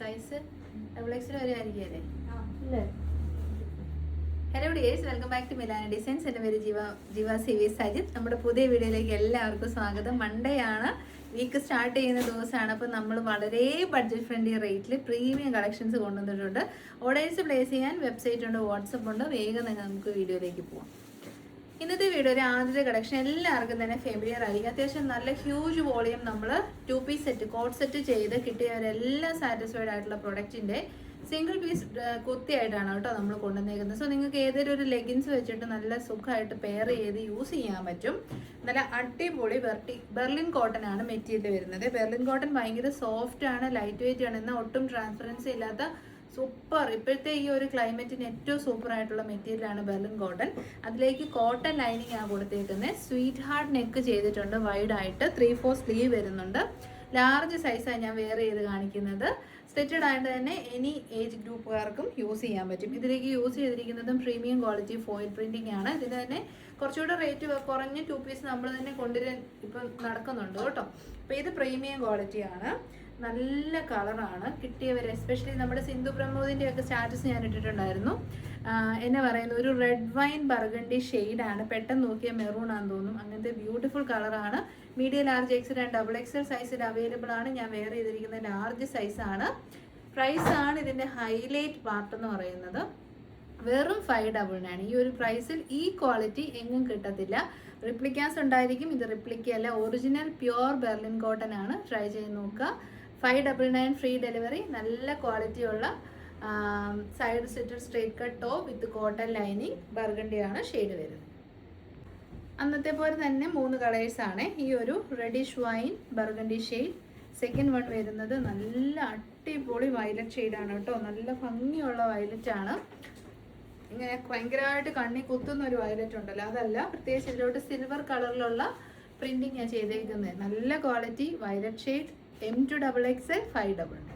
Size double എക്സിൽ വരെ ആയിരിക്കും ഇല്ലേ? Hello dears, welcome back to Milana designs. എൻ്റെ പേര് ജീവ സി വി സജിത്ത്. നമ്മുടെ പുതിയ വീഡിയോയിലേക്ക് എല്ലാവർക്കും സ്വാഗതം. മൺഡേ ആണ്, വീക്ക് സ്റ്റാർട്ട് ചെയ്യുന്ന ദിവസമാണ്. അപ്പോൾ നമ്മൾ വളരെ ബഡ്ജറ്റ് ഫ്രണ്ട്ലി റേറ്റിൽ പ്രീമിയം കളക്ഷൻസ് കൊണ്ടുവന്നിട്ടുണ്ട്. ഓർഡേഴ്സ് പ്ലേസ് ചെയ്യാൻ വെബ്സൈറ്റ് ഉണ്ട്, വാട്സപ്പ് ഉണ്ട്. വേഗം തന്നെ നമുക്ക് വീഡിയോയിലേക്ക് പോകാം. ഇന്നത്തെ വീഡിയോ ഒരു ആദ്യത്തെ കളക്ഷൻ എല്ലാവർക്കും തന്നെ ഫെമിലിയർ ആയിരിക്കും. അത്യാവശ്യം നല്ല ഹ്യൂജ് വോളിയം നമ്മൾ 2 പീസ് സെറ്റ് കോട്ട് സെറ്റ് ചെയ്ത് കിട്ടിയവരെല്ലാം സാറ്റിസ്ഫൈഡ് ആയിട്ടുള്ള പ്രൊഡക്റ്റിൻ്റെ സിംഗിൾ പീസ് കുത്തിയായിട്ടാണ് കേട്ടോ നമ്മൾ കൊണ്ടുവന്നേക്കുന്നത്. സോ നിങ്ങൾക്ക് ഏതൊരു ഒരു ലെഗിൻസ് വെച്ചിട്ട് നല്ല സുഖമായിട്ട് പെയർ ചെയ്ത് യൂസ് ചെയ്യാൻ പറ്റും. നല്ല അടിപൊളി ബെർലിൻ കോട്ടൺ ആണ് മെറ്റീരിയൽ വരുന്നത്. ബെർലിൻ കോട്ടൺ ഭയങ്കര സോഫ്റ്റ് ആണ്, ലൈറ്റ് വെയിറ്റ് ആണ്, എന്നാൽ ഒട്ടും ട്രാൻസ്പെറൻസി ഇല്ലാത്ത സൂപ്പർ, ഇപ്പോഴത്തെ ഈ ഒരു ക്ലൈമറ്റിന് ഏറ്റവും സൂപ്പർ ആയിട്ടുള്ള മെറ്റീരിയലാണ് ബെർലിൻ കോട്ടൺ. അതിലേക്ക് കോട്ടൺ ലൈനിങ് ആണ് കൊടുത്തേക്കുന്നത്. സ്വീറ്റ് ഹാർട്ട് നെക്ക് ചെയ്തിട്ടുണ്ട്, വൈഡ് ആയിട്ട് 3/4 സ്ലീവ് വരുന്നുണ്ട്. ലാർജ് സൈസാണ് ഞാൻ വെയർ ചെയ്ത് കാണിക്കുന്നത്. സ്റ്റിച്ചഡ് ആയിട്ട് തന്നെ എനി ഏജ് ഗ്രൂപ്പുകാർക്കും യൂസ് ചെയ്യാൻ പറ്റും. ഇതിലേക്ക് യൂസ് ചെയ്തിരിക്കുന്നതും പ്രീമിയം ക്വാളിറ്റി ഫോയിൽ പ്രിന്റിംഗ് ആണ്. ഇതിന് തന്നെ കുറച്ചുകൂടെ റേറ്റ് കുറഞ്ഞ 2 പീസ് നമ്മൾ തന്നെ കൊണ്ടുവരാൻ ഇപ്പം നടക്കുന്നുണ്ട് കേട്ടോ. അപ്പോൾ ഇത് പ്രീമിയം ക്വാളിറ്റിയാണ്, നല്ല കളറാണ് കിട്ടിയവർ. എസ്പെഷ്യലി നമ്മുടെ സിന്ധു പ്രമോദിൻ്റെ ഒക്കെ സ്റ്റാറ്റസ് ഞാൻ ഇട്ടിട്ടുണ്ടായിരുന്നു. എന്നെ പറയുന്ന ഒരു റെഡ് വൈൻ ബർഗണ്ടി ഷെയ്ഡാണ്, പെട്ടെന്ന് നോക്കിയാൽ മെറൂൺ ആണെന്ന് തോന്നും. അങ്ങനത്തെ ബ്യൂട്ടിഫുൾ കളറാണ്. Medium, large, XL and double XL സൈസിൽ അവൈലബിൾ ആണ്. ഞാൻ വെയർ ചെയ്തിരിക്കുന്ന ലാർജ് സൈസാണ്. പ്രൈസാണ് ഇതിൻ്റെ ഹൈലൈറ്റ് പാർട്ട് എന്ന് പറയുന്നത്. വെറും 599. ഈ ഒരു പ്രൈസിൽ ഈ ക്വാളിറ്റി എങ്ങും കിട്ടത്തില്ല. റിപ്ലിക്കാസ് ഉണ്ടായിരിക്കും, ഇത് റിപ്ലിക്ക അല്ല, ഒറിജിനൽ പ്യുവർ ബെർലിൻ കോട്ടൺ ആണ്. ട്രൈ ചെയ്ത് നോക്കുക. 599 ഫ്രീ ഡെലിവറി. നല്ല ക്വാളിറ്റിയുള്ള side stitched straight cut top with cotton lining. ബർഗണ്ടിയാണ് ഷെയ്ഡ് വരുന്നത്. അന്നത്തെ പോലെ തന്നെ 3 കളേഴ്സാണ്. ഈ ഒരു reddish wine burgundy shade. Second one വരുന്നത് നല്ല അടിപൊളി വയലറ്റ് ഷെയ്ഡാണ് കേട്ടോ. നല്ല ഭംഗിയുള്ള വയലറ്റ് ആണ്. ഇങ്ങനെ ഭയങ്കരമായിട്ട് കണ്ണി കുത്തുന്ന ഒരു വയലറ്റ് ഉണ്ടല്ലോ, അതല്ല. പ്രത്യേകിച്ച് ഇതിലോട്ട് സിൽവർ കളറിലുള്ള പ്രിന്റിങ് ഞാൻ ചെയ്തേക്കുന്നത്. നല്ല quality violet shade. M2XXL 599.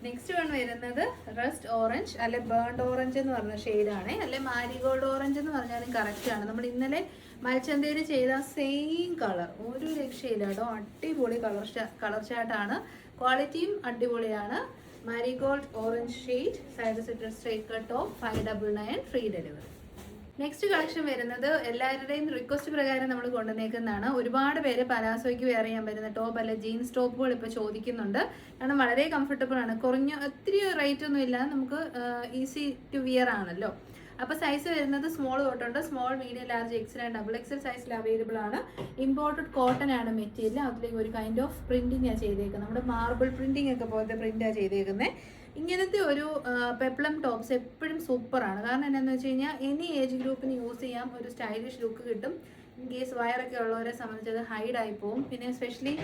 Next one വരുന്നത് റസ്റ്റ് ഓറഞ്ച്, അല്ലെ ബേൺഡ് ഓറഞ്ച് എന്ന് പറഞ്ഞ ഷെയ്ഡാണ്, അല്ലെ മാരിഗോൾഡ് ഓറഞ്ച് എന്ന് പറഞ്ഞാലും കറക്റ്റാണ്. നമ്മൾ ഇന്നലെ മൽച്ചന്തയിൽ ചെയ്ത സെയിം കളർ, ഒരു രക്ഷയില്ല കേട്ടോ. അടിപൊളി കളർ ചാർട്ടാണ്, ക്വാളിറ്റിയും അടിപൊളിയാണ്. Marigold orange shade, side stitched straight cut top, 599 free delivery. Next collection വരുന്നത് എല്ലാവരുടെയും റിക്വസ്റ്റ് പ്രകാരം നമ്മൾ കൊണ്ടുവന്നേക്കുന്നതാണ്. ഒരുപാട് പേര് പലാസോയ്ക്ക് വെയർ ചെയ്യാൻ പറ്റുന്ന ടോപ്പ് അല്ലെ ജീൻസ് ടോപ്പുകൾ ഇപ്പോൾ ചോദിക്കുന്നുണ്ട്. കാരണം വളരെ കംഫർട്ടബിൾ ആണ്, ഒത്തിരി റേറ്റ് ഒന്നും ഇല്ല, നമുക്ക് ഈസി ടു വിയർ ആണല്ലോ. അപ്പോൾ സൈസ് വരുന്നത് സ്മോൾ തൊട്ടുണ്ട് small, medium, large, XL and double XL സൈസിൽ അവൈലബിൾ ആണ്. ഇമ്പോർട്ടഡ് കോട്ടൺ ആണ് മെറ്റീരിയൽ. അതിലേക്ക് ഒരു കൈൻഡ് ഓഫ് പ്രിന്റിംഗ് ആണ് ചെയ്തേക്കുന്നത്. നമ്മുടെ മാർബിൾ പ്രിന്റിംഗ് ഒക്കെ പോലത്തെ പ്രിന്റാണ് ചെയ്തേക്കുന്നത്. ഇങ്ങനത്തെ ഒരു പെപ്ലം ടോപ്സ് എപ്പോഴും സൂപ്പറാണ്. കാരണം എന്താണെന്ന് വെച്ച് കഴിഞ്ഞാൽ എനി ഏജ് ഗ്രൂപ്പിന് യൂസ് ചെയ്യാം, ഒരു സ്റ്റൈലിഷ് ലുക്ക് കിട്ടും. ഇൻ കേസ് വയറൊക്കെ ഉള്ളവരെ സംബന്ധിച്ച് അത് ഹൈഡായി പോകും. പിന്നെ എസ്പെഷ്യലി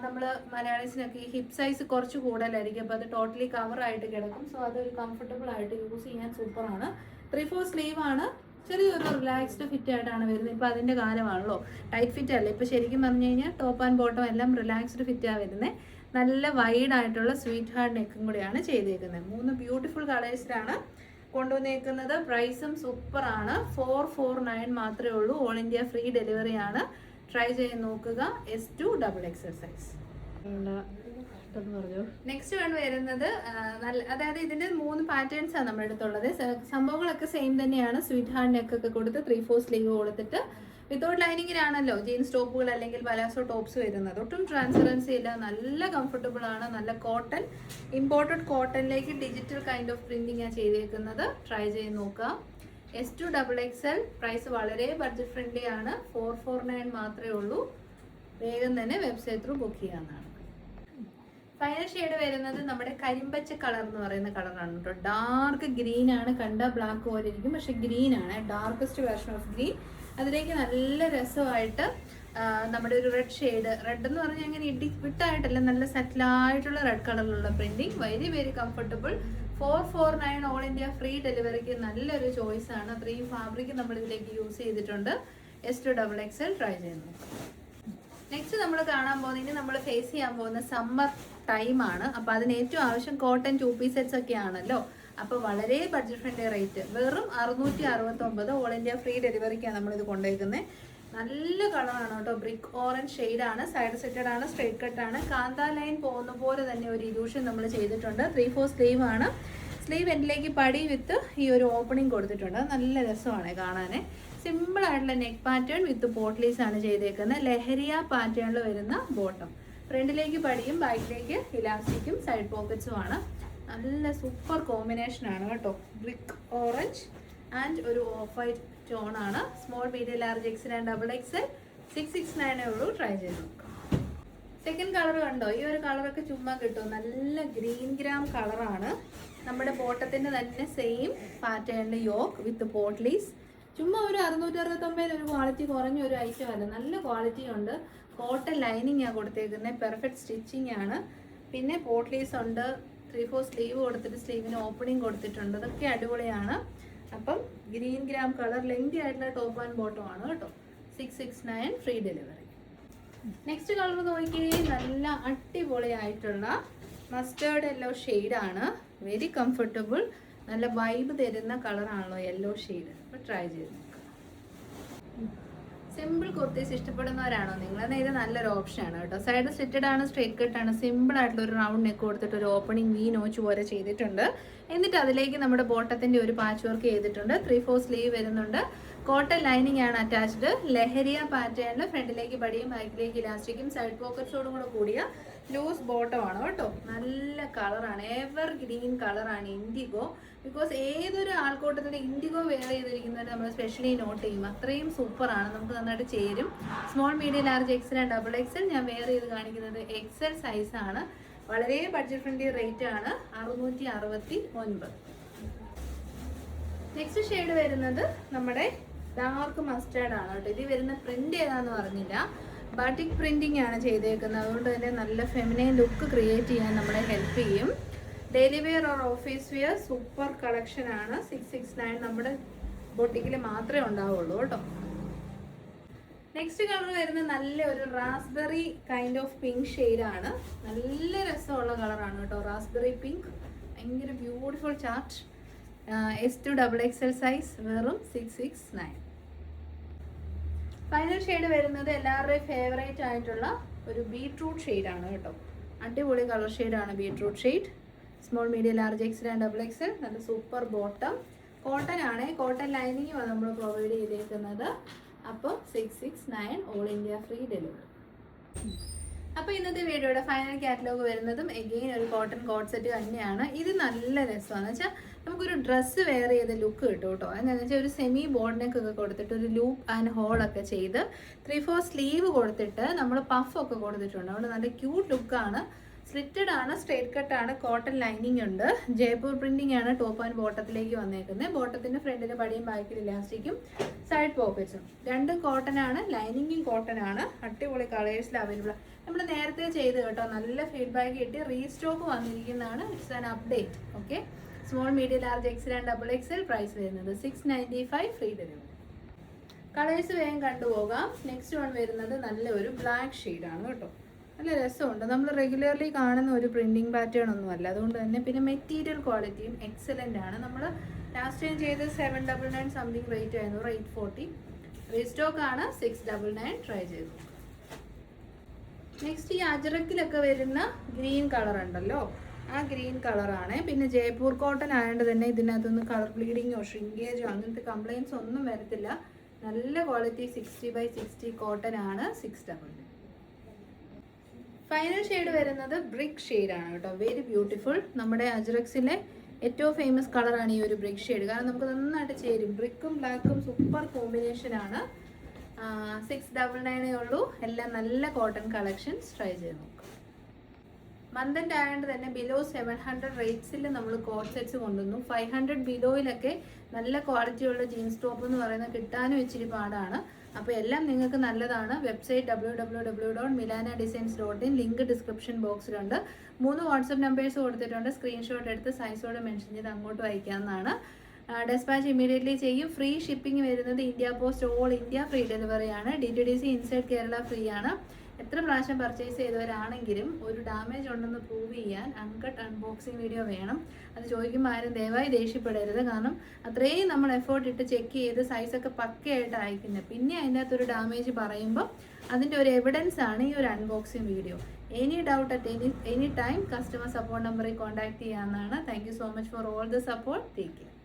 നമ്മൾ മലയാളീസിനൊക്കെ ഈ ഹിപ്പ് സൈസ് കുറച്ച് കൂടുതലായിരിക്കും, അപ്പോൾ അത് ടോട്ടലി കവറായിട്ട് കിടക്കും. സോ അതൊരു കംഫർട്ടബിൾ ആയിട്ട് യൂസ് ചെയ്യാൻ സൂപ്പറാണ്. 3/4 സ്ലീവ് ആണ്, ചെറിയൊരു റിലാക്സ്ഡ് ഫിറ്റ് ആയിട്ടാണ് വരുന്നത്. ഇപ്പോൾ അതിൻ്റെ കാലമാണല്ലോ, ടൈറ്റ് ഫിറ്റ് അല്ല. ഇപ്പോൾ ശരിക്കും പറഞ്ഞു കഴിഞ്ഞാൽ ടോപ്പ് ആൻഡ് ബോട്ടം എല്ലാം റിലാക്സ്ഡ് ഫിറ്റാണ് വരുന്നത്. നല്ല വൈഡ് ആയിട്ടുള്ള സ്വീറ്റ് ഹാർട്ട് നെക്കും കൂടിയാണ് ചെയ്തേക്കുന്നത്. 3 ബ്യൂട്ടിഫുൾ കളേഴ്സിലാണ് കൊണ്ടുവന്നേക്കുന്നത്. പ്രൈസും സൂപ്പറാണ്. 449 മാത്രമേ ഉള്ളൂ. ഓൾ ഇന്ത്യ ഫ്രീ ഡെലിവറി ആണ്. ട്രൈ ചെയ്ത് നോക്കുക. S2XXL size. നെക്സ്റ്റ് വൺ വരുന്നത് അതായത് ഇതിന്റെ 3 പാറ്റേൺസ് ആണ് നമ്മുടെ അടുത്തുള്ളത്. സംഭവങ്ങളൊക്കെ സെയിം തന്നെയാണ്. സ്വീറ്റ് ഹാർട്ട് നെക്കൊക്കെ കൊടുത്ത് 3/4 സ്ലീവ് കൊടുത്തിട്ട് വിത്തൗട്ട് ലൈനിങ്ങിലാണല്ലോ ജീൻസ് ടോപ്പുകൾ അല്ലെങ്കിൽ പലാസോ ടോപ്സ് വരുന്നത്. ഒട്ടും ട്രാൻസ്പെറൻസി ഇല്ല, നല്ല കംഫർട്ടബിൾ ആണ്. നല്ല കോട്ടൺ, ഇമ്പോർട്ടഡ് കോട്ടണിലേക്ക് ഡിജിറ്റൽ കൈൻഡ് ഓഫ് പ്രിന്റിംഗ് ആണ് ചെയ്തേക്കുന്നത്. ട്രൈ ചെയ്ത് നോക്കുക. S2XXL. പ്രൈസ് വളരെ ബഡ്ജറ്റ് ഫ്രണ്ട്ലി ആണ്. 449 മാത്രമേ ഉള്ളൂ. വേഗം തന്നെ വെബ്സൈറ്റ് ത്രൂ ബുക്ക് ചെയ്യാവുന്നതാണ്. ഫൈനൽ ഷെയ്ഡ് വരുന്നത് നമ്മുടെ കരിമ്പച്ച കളർ എന്ന് പറയുന്ന കളറാണ് കേട്ടോ. ഡാർക്ക് ഗ്രീൻ ആണ്, കണ്ട ബ്ലാക്ക് പോലെ ഇരിക്കും, പക്ഷെ ഗ്രീൻ ആണ്, ഡാർക്കസ്റ്റ് വേർഷൻ ഓഫ് ഗ്രീൻ. അതിലേക്ക് നല്ല രസമായിട്ട് നമ്മുടെ ഒരു റെഡ് ഷെയ്ഡ്, റെഡ് എന്ന് പറഞ്ഞാൽ അങ്ങനെ വിട്ടായിട്ടല്ല, നല്ല സെറ്റിലായിട്ടുള്ള റെഡ് കളറിലുള്ള printing. Very very comfortable. 449 all India free ഡെലിവറിക്ക് നല്ലൊരു ചോയ്സ് ആണ്. 3 ഫാബ്രിക് നമ്മൾ ഇതിലേക്ക് യൂസ് ചെയ്തിട്ടുണ്ട്. S2XXL. ട്രൈ ചെയ്യുന്നു. നെക്സ്റ്റ് നമ്മൾ കാണാൻ പോകുന്നത്, ഇനി നമ്മൾ ഫേസ് ചെയ്യാൻ പോകുന്ന സമ്മർ ടൈമാണ്. അപ്പോൾ അതിന് ഏറ്റവും ആവശ്യം കോട്ടൺ 2 പീസ് സെറ്റ്സ് ഒക്കെ ആണല്ലോ. അപ്പോൾ വളരെ ബഡ്ജറ്റ് ഫ്രണ്ട്ലി റേറ്റ്, വെറും 669 ഓൾ ഇന്ത്യ ഫ്രീ ഡെലിവറിക്കാണ് നമ്മളിത് കൊണ്ടുപോയിരിക്കുന്നത്. നല്ല കളറാണ് കേട്ടോ. ബ്രിക്ക് ഓറഞ്ച് ഷെയ്ഡാണ്. സൈഡ് സെറ്റഡ് ആണ്, സ്ട്രേറ്റ് കട്ടാണ്. കാന്ത ലൈൻ പോകുന്ന പോലെ തന്നെ ഒരു ഇലൂഷൻ നമ്മൾ ചെയ്തിട്ടുണ്ട്. 3/4 സ്ലീവ് ആണ്. സ്ലീവ് എൻഡിലേക്ക് പടി വിത്ത് ഈ ഒരു ഓപ്പണിംഗ് കൊടുത്തിട്ടുണ്ട്. നല്ല രസമാണ് കാണാൻ. സിമ്പിൾ ആയിട്ടുള്ള നെക്ക് പാറ്റേൺ വിത്ത് പോട്ട്ലീസ് ആണ് ചെയ്തേക്കുന്നത്. ലഹരിയ പാറ്റേണിൽ വരുന്ന ബോട്ടം. ഫ്രണ്ടിലേക്ക് പടിയും ബാക്കിലേക്ക് ഇലാസ്റ്റിക്കും സൈഡ് പോക്കറ്റ്സും ആണ്. നല്ല സൂപ്പർ കോമ്പിനേഷൻ ആണ് കേട്ടോ. ബ്രിക്ക് ഓറഞ്ച് ആൻഡ് ഒരു ഓഫ് വൈറ്റ് ടോൺ ആണ്. Small, medium, large, XL and double Excel 669 ഉള്ളൂ. ട്രൈ ചെയ്ത് നോക്കാം. സെക്കൻഡ് കളർ കണ്ടോ? ഈ ഒരു കളറൊക്കെ ചുമ്മാ കിട്ടും. നല്ല ഗ്രീൻ ഗ്രാം കളറാണ്. നമ്മുടെ ബോട്ടത്തിൻ്റെ തന്നെ സെയിം പാറ്റേണിൽ യോക്ക് വിത്ത് പോട്ട്ലീസ്. ചുമ്മാ ഒരു 669 ഒരു ക്വാളിറ്റി കുറഞ്ഞ ഒരു ഐറ്റം അല്ല, നല്ല ക്വാളിറ്റി ഉണ്ട്. കോട്ടൺ ലൈനിങ് ആണ് കൊടുത്തേക്കുന്നത്. പെർഫെക്റ്റ് സ്റ്റിച്ചിങ് ആണ്. പിന്നെ പോട്ട്ലീസ് ഉണ്ട്. 3/4 സ്ലീവ് കൊടുത്തിട്ട് സ്ലീവിന് ഓപ്പണിങ് കൊടുത്തിട്ടുണ്ട്. ഇതൊക്കെ അടിപൊളിയാണ്. അപ്പം ഗ്രീൻ ഗ്രാം കളർ ലെങ്തി ആയിട്ടുള്ള ടോപ്പ് ആൻഡ് ബോട്ടം ആണ് കേട്ടോ. 669 ഫ്രീ ഡെലിവറി. നെക്സ്റ്റ് കളർ നോക്കിയേ, നല്ല അടിപൊളിയായിട്ടുള്ള മസ്റ്റേർഡ് യെല്ലോ ഷെയ്ഡാണ്. വെരി കംഫർട്ടബിൾ, നല്ല വൈബ് തരുന്ന കളറാണല്ലോ യെല്ലോ ഷെയ്ഡ്. അപ്പോൾ ട്രൈ ചെയ്ത് നോക്കാം. സിമ്പിൾ കുർത്തീസ് ഇഷ്ടപ്പെടുന്നവരാണോ നിങ്ങൾ? ഇത് നല്ലൊരു ഓപ്ഷനാണ് കേട്ടോ. സൈഡ് സ്റ്റിറ്റഡ് ആണ്, സ്ട്രേറ്റ് കട്ടാണ്. സിമ്പിൾ ആയിട്ടുള്ള ഒരു റൗണ്ട് നെക്ക് കൊടുത്തിട്ട് ഒരു ഓപ്പണിംഗ് വി നോച്ച് പോലെ ചെയ്തിട്ടുണ്ട്. എന്നിട്ട് അതിലേക്ക് നമ്മുടെ ബോട്ടത്തിന്റെ ഒരു പാച്ച് വർക്ക് ചെയ്തിട്ടുണ്ട്. 3/4 സ്ലീവ് വരുന്നുണ്ട്. കോട്ടൺ ലൈനിങ് ആണ് അറ്റാച്ച്ഡ്. ലഹരിയ പാറ്റേണിൽ ഫ്രണ്ടിലേക്ക് പടിയും ബാക്കിലേക്ക് ഇലാസ്റ്റിക്കും സൈഡ് പോക്കറ്റ്സോടും കൂടെ കൂടിയ ലൂസ് ബോട്ടം ആണ് കേട്ടോ. നല്ല കളറാണ്, എവർ ഗ്രീൻ കളറാണ്, ഇൻഡിഗോ. ബിക്കോസ് ഏതൊരു ആൾക്കൂട്ടത്തിൽ ഇൻഡിഗോ വെയർ ചെയ്തിരിക്കുന്നത് നമ്മൾ സ്പെഷ്യലി നോട്ട് ചെയ്യും. അത്രയും സൂപ്പറാണ്, നമുക്ക് നന്നായിട്ട് ചേരും. Small, medium, large, XL and double Excel. ഞാൻ വെയർ ചെയ്ത് കാണിക്കുന്നത് എക്സൽ സൈസാണ്. വളരെ ബഡ്ജറ്റ് ഫ്രണ്ട്ലി റേറ്റ് ആണ്, 669. നെക്സ്റ്റ് ഷെയ്ഡ് വരുന്നത് നമ്മുടെ ഡാർക്ക് മസ്റ്റേർഡ് ആണ് കേട്ടോ. ഇത് വരുന്ന പ്രിന്റ് ഏതാന്ന് പറഞ്ഞില്ല. ബാറ്റിക് പ്രിന്റിംഗ് ആണ് ചെയ്തേക്കുന്നത്. അതുകൊണ്ട് തന്നെ നല്ല ഫെമിനൈൻ ലുക്ക് ക്രിയേറ്റ് ചെയ്യാൻ നമ്മളെ ഹെൽപ്പ് ചെയ്യും. Daily wear or office wear super collection ആണ്. 669 നമ്മുടെ ബൊട്ടിക്കിൽ മാത്രമേ ഉണ്ടാവുള്ളൂ കേട്ടോ. നെക്സ്റ്റ് കളർ വരുന്നത് നല്ല ഒരു റാസ്ബെറി കൈൻഡ് ഓഫ് പിങ്ക് ഷെയ്ഡാണ്. നല്ല രസമുള്ള കളറാണ് കേട്ടോ. റാസ്ബെറി പിങ്ക്, ഭയങ്കര beautiful chart. S2 XXL size, വെറും 669. ഫൈനൽ ഷെയ്ഡ് വരുന്നത് എല്ലാവരുടെയും ഫേവറേറ്റ് ആയിട്ടുള്ള ഒരു ബീട്രൂട്ട് ഷെയ്ഡാണ് കേട്ടോ. അടിപൊളി കളർ ഷെയ്ഡാണ് beetroot shade. Small, medium, large, XL and double Excel. നല്ല സൂപ്പർ ബോട്ടം. കോട്ടൺ ആണ്, കോട്ടൺ ലൈനിങ്ങുമാണ് നമ്മൾ പ്രൊവൈഡ് ചെയ്തേക്കുന്നത്. അപ്പോൾ 669 ഓൾ ഇന്ത്യ ഫ്രീ ഡെലിവറി. അപ്പോൾ ഇന്നത്തെ വീഡിയോയുടെ ഫൈനൽ കാറ്റലോഗ് വരുന്നതും എഗെയിൻ ഒരു കോട്ടൺ കോട്ട് സെറ്റ് തന്നെയാണ്. ഇത് നല്ല രസമാണ് വെച്ചാൽ നമുക്കൊരു ഡ്രസ്സ് വെയർ ചെയ്ത ലുക്ക് കിട്ടും കേട്ടോ. എന്താണെന്ന് വെച്ചാൽ ഒരു സെമി ബോർഡിനൊക്കെ കൊടുത്തിട്ട് ഒരു ലൂപ്പ് ആൻഡ് ഹോളൊക്കെ ചെയ്ത് 3/4 സ്ലീവ് കൊടുത്തിട്ട് നമ്മൾ പഫൊക്കെ കൊടുത്തിട്ടുണ്ട്. അതുകൊണ്ട് നല്ല ക്യൂട്ട് ലുക്കാണ്. സ്ലിറ്റഡ് ആണ്, സ്ട്രേറ്റ് കട്ടാണ്, കോട്ടൺ ലൈനിങ് ഉണ്ട്. ജയ്പൂർ പ്രിന്റിംഗ് ആണ് ടോപ്പ് ആൻഡ് ബോട്ടത്തിലേക്ക് വന്നേക്കുന്നത്. ബോട്ടത്തിന്റെ ഫ്രണ്ടിൽ പടിയും ബാക്കിൽ ഇലാസ്റ്റിക്കും സൈഡ് പോക്കറ്റ്സും. രണ്ടും കോട്ടൺ ആണ്, ലൈനിങ്ങും കോട്ടൺ ആണ്. അടിപൊളി കളേഴ്സിൽ അവൈലബിൾ. നമ്മൾ നേരത്തെ ചെയ്ത് കേട്ടോ, നല്ല ഫീഡ്ബാക്ക് കിട്ടി. റീസ്റ്റോക്ക് വന്നിരിക്കുന്നതാണ്. It's an update. Okay. Small, medium, large, XL and double XL. Price വരുന്നത് 695 ഫ്രീ ഡെലിവറി. കളേഴ്സ് വേഗം കണ്ടുപോകാം. നെക്സ്റ്റ് വൺ വരുന്നത് നല്ല ഒരു ബ്ലാക്ക് ഷെയ്ഡാണ് കേട്ടോ. നല്ല രസമുണ്ട്. നമ്മൾ റെഗുലർലി കാണുന്ന ഒരു പ്രിന്റിംഗ് പാറ്റേൺ ഒന്നുമല്ല. അതുകൊണ്ട് തന്നെ പിന്നെ മെറ്റീരിയൽ ക്വാളിറ്റിയും എക്സലൻ്റ് ആണ്. നമ്മൾ ലാസ്റ്റ് ടൈം ചെയ്ത് 799 സംതിങ് റേറ്റ് ആയിരുന്നു, 840. റീസ്റ്റോക്ക് ആണ് 699. ട്രൈ ചെയ്തു. നെക്സ്റ്റ് ഈ അജറക്കിലൊക്കെ വരുന്ന ഗ്രീൻ കളർ ഉണ്ടല്ലോ, ആ ഗ്രീൻ കളറാണ്. പിന്നെ ജയ്പൂർ കോട്ടൺ ആയതുകൊണ്ട് തന്നെ ഇതിനകത്തൊന്നും കളർ ബ്ലീഡിങ്ങോ ഷ്രിങ്കേജോ അങ്ങനത്തെ കംപ്ലയിൻസ് ഒന്നും വരത്തില്ല. നല്ല ക്വാളിറ്റി 60/60 കോട്ടൺ ആണ്. 699. ഫൈനൽ ഷെയ്ഡ് വരുന്നത് ബ്രിക്ക് ഷെയ്ഡാണ് കേട്ടോ. Very beautiful. നമ്മുടെ അജറക്സിലെ ഏറ്റവും ഫേമസ് കളറാണ് ഈ ഒരു ബ്രിക്ക് ഷെയ്ഡ്. കാരണം നമുക്ക് നന്നായിട്ട് ചേരും. ബ്രിക്കും ബ്ലാക്കും സൂപ്പർ കോമ്പിനേഷൻ ആണ്. 699 ഉള്ളൂ. എല്ലാം നല്ല കോട്ടൺ കളക്ഷൻസ്. ട്രൈ ചെയ്ത് നോക്കാം. മന്ത് ആയതുകൊണ്ട് തന്നെ ബിലോ 700 റേറ്റ്സിൽ നമ്മൾ കോട്ട് സെറ്റ്സ് കൊണ്ടുവന്നു. 500 ബിലോയിലൊക്കെ നല്ല ക്വാളിറ്റിയുള്ള ജീൻസ് ടോപ്പ് എന്ന് പറയുന്നത് കിട്ടാനും ഇച്ചിരി പാടാണ്. അപ്പോൾ എല്ലാം നിങ്ങൾക്ക് നല്ലതാണ്. Website www.milanadesigns.in. ലിങ്ക് ഡിസ്ക്രിപ്ഷൻ ബോക്സിലുണ്ട്. 3 വാട്സപ്പ് നമ്പേഴ്സ് കൊടുത്തിട്ടുണ്ട്. സ്ക്രീൻഷോട്ട് എടുത്ത് സൈസോടെ മെൻഷൻ ചെയ്ത് അങ്ങോട്ട് അയക്കാവുന്നതാണ്. ഡെസ്പാച്ച് ഇമീഡിയറ്റ്ലി ചെയ്യും. ഫ്രീ ഷിപ്പിംഗ് വരുന്നത് India post all India free delivery ആണ്. DTDC ഇൻസൈഡ് കേരള ഫ്രീ ആണ്. എത്ര പ്രാവശ്യം പർച്ചേസ് ചെയ്തവരാണെങ്കിലും ഒരു ഡാമേജ് ഉണ്ടെന്ന് പ്രൂവ് ചെയ്യാൻ അൺകട്ട് അൺബോക്സിങ് വീഡിയോ വേണം. അത് ചോദിക്കുമ്പോൾ ആരും ദയവായി ദേഷ്യപ്പെടരുത്. കാരണം അത്രയും നമ്മൾ എഫേർട്ട് ഇട്ട് ചെക്ക് ചെയ്ത് സൈസൊക്കെ പക്കയായിട്ട് അയക്കുന്നത്. പിന്നെ അതിൻ്റെ അകത്തൊരു ഡാമേജ് പറയുമ്പോൾ അതിൻ്റെ ഒരു എവിഡൻസ് ആണ് ഈ ഒരു unboxing video. Any doubt at any time customer support നമ്പറിൽ കോൺടാക്ട് ചെയ്യാവുന്നതാണ്. Thank you so much for all the support. Take care.